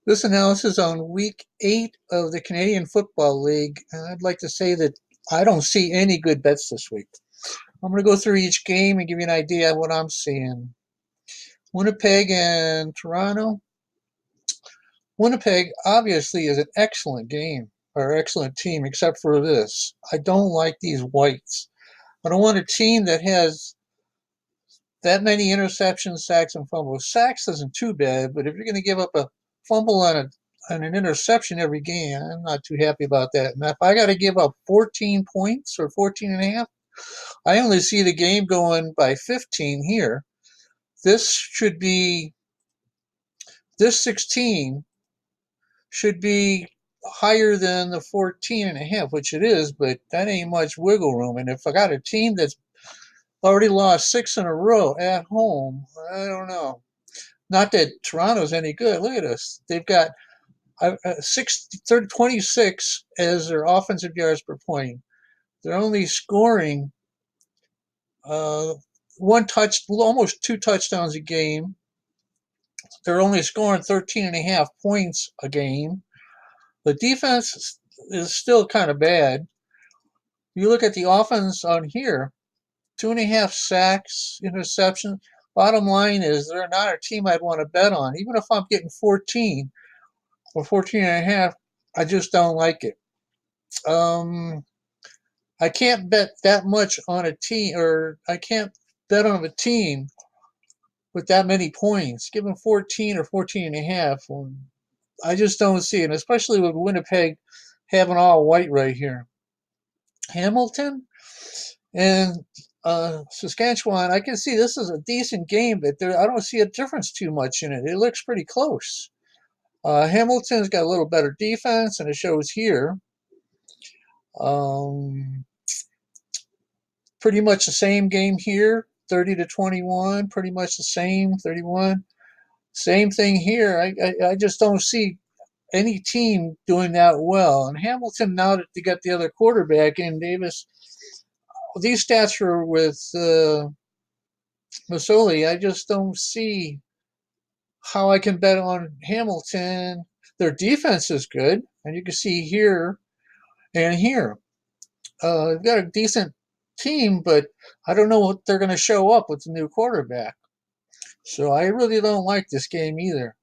This analysis on week 8 of the Canadian Football League. And I'd like to say that I don't see any good bets this week. I'm going to go through each game and give you an idea of what I'm seeing. Winnipeg and Toronto. Winnipeg obviously is an excellent game or excellent team, except for this. I don't like these whites. I don't want a team that has that many interceptions, sacks, and fumbles. Sacks isn't too bad, but if you're going to give up a fumble on an interception every game, I'm not too happy about that. And if I got to give up 14 points or 14 and a half, I only see the game going by 15 here. This should be, this 16 should be higher than the 14 and a half, which it is, but that ain't much wiggle room. And if I got a team that's already lost 6 in a row at home, I don't know. Not that Toronto's any good. Look at us. They've got 26 as their offensive yards per point. They're only scoring uh, almost 2 touchdowns a game. They're only scoring 13 and a half points a game. The defense is still kind of bad. You look at the offense on here, 2.5 sacks, interceptions. Bottom line is they're not a team I'd want to bet on. Even if I'm getting 14 or 14 and a half, I just don't like it. Um, I can't bet that much on a team, or I can't bet on a team with that many points. Given 14 or 14 and a half, I just don't see it, especially with Winnipeg having all white right here. Hamilton and Saskatchewan, I can see this is a decent game, but I don't see a difference too much in it. It looks pretty close. Hamilton's got a little better defense, and it shows here. Um, Pretty much the same game here, 30-21, pretty much the same, 31. Same thing here. I just don't see any team doing that well. And Hamilton, now that they got the other quarterback in Davis, these stats are with Masoli. I just don't see how I can bet on Hamilton. Their defense is good, and you can see here and here. They've got a decent team, but I don't know what they're going to show up with the new quarterback. So I really don't like this game either.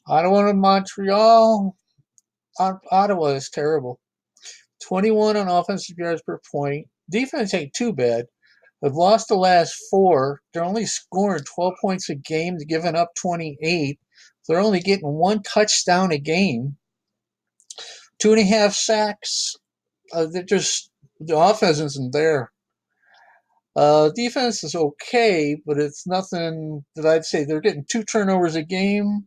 Ottawa and Montreal. Ottawa is terrible. 21 on offensive yards per point. Defense ain't too bad. They've lost the last 4. They're only scoring 12 points a game. They're giving up 28. They're only getting 1 touchdown a game. 2.5 sacks. They're just, the offense isn't there. Defense is okay, but it's nothing that I'd say. They're getting 2 turnovers a game,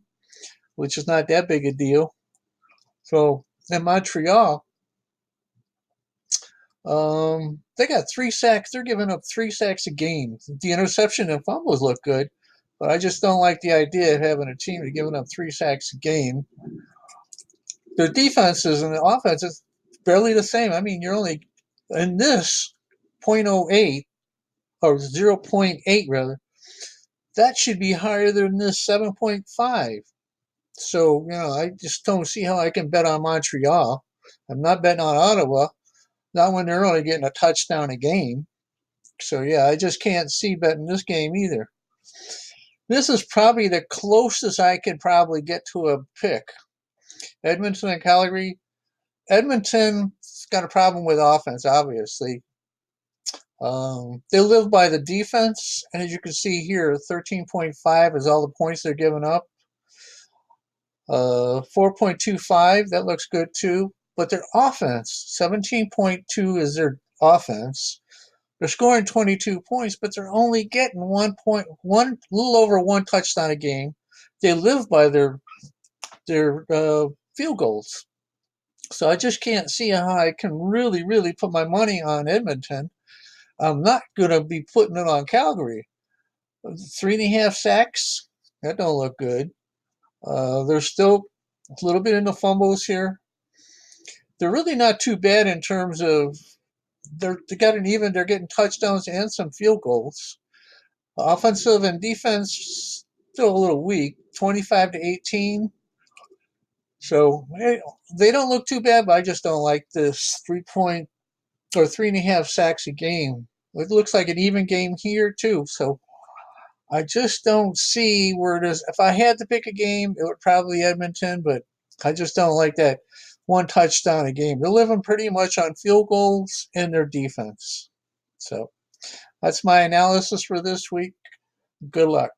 which is not that big a deal. So in Montreal, they got 3 sacks. They're giving up 3 sacks a game. The interception and fumbles look good, but I just don't like the idea of having a team that giving up 3 sacks a game. Their defenses and the offense is barely the same. I mean, you're only in this 0.08 or 0.8 rather. That should be higher than this 7.5. So, I just don't see how I can bet on Montreal. I'm not betting on Ottawa, not when they're only getting a touchdown a game. So, yeah, I just can't see betting this game either. This is probably the closest I could probably get to a pick. Edmonton and Calgary. Edmonton's got a problem with offense, obviously. They live by the defense, and as you can see here, 13.5 is all the points they're giving up. 4.25, that looks good too. But their offense, 17.2 is their offense. They're scoring 22 points, but they're only getting 1.1, little over 1 touchdown a game. They live by their field goals. So I just can't see how I can really, really put my money on Edmonton. I'm not going to be putting it on Calgary. 3.5 sacks, that don't look good. They're still a little bit into fumbles here. They're really not too bad in terms of they got an even. They're getting touchdowns and some field goals. Offensive and defense still a little weak. 25-18. So they don't look too bad, but I just don't like this 3 point or 3.5 sacks a game. It looks like an even game here too. So I just don't see where it is. If I had to pick a game, it would probably be Edmonton, but I just don't like that one touchdown a game. They're living pretty much on field goals and their defense. So that's my analysis for this week. Good luck.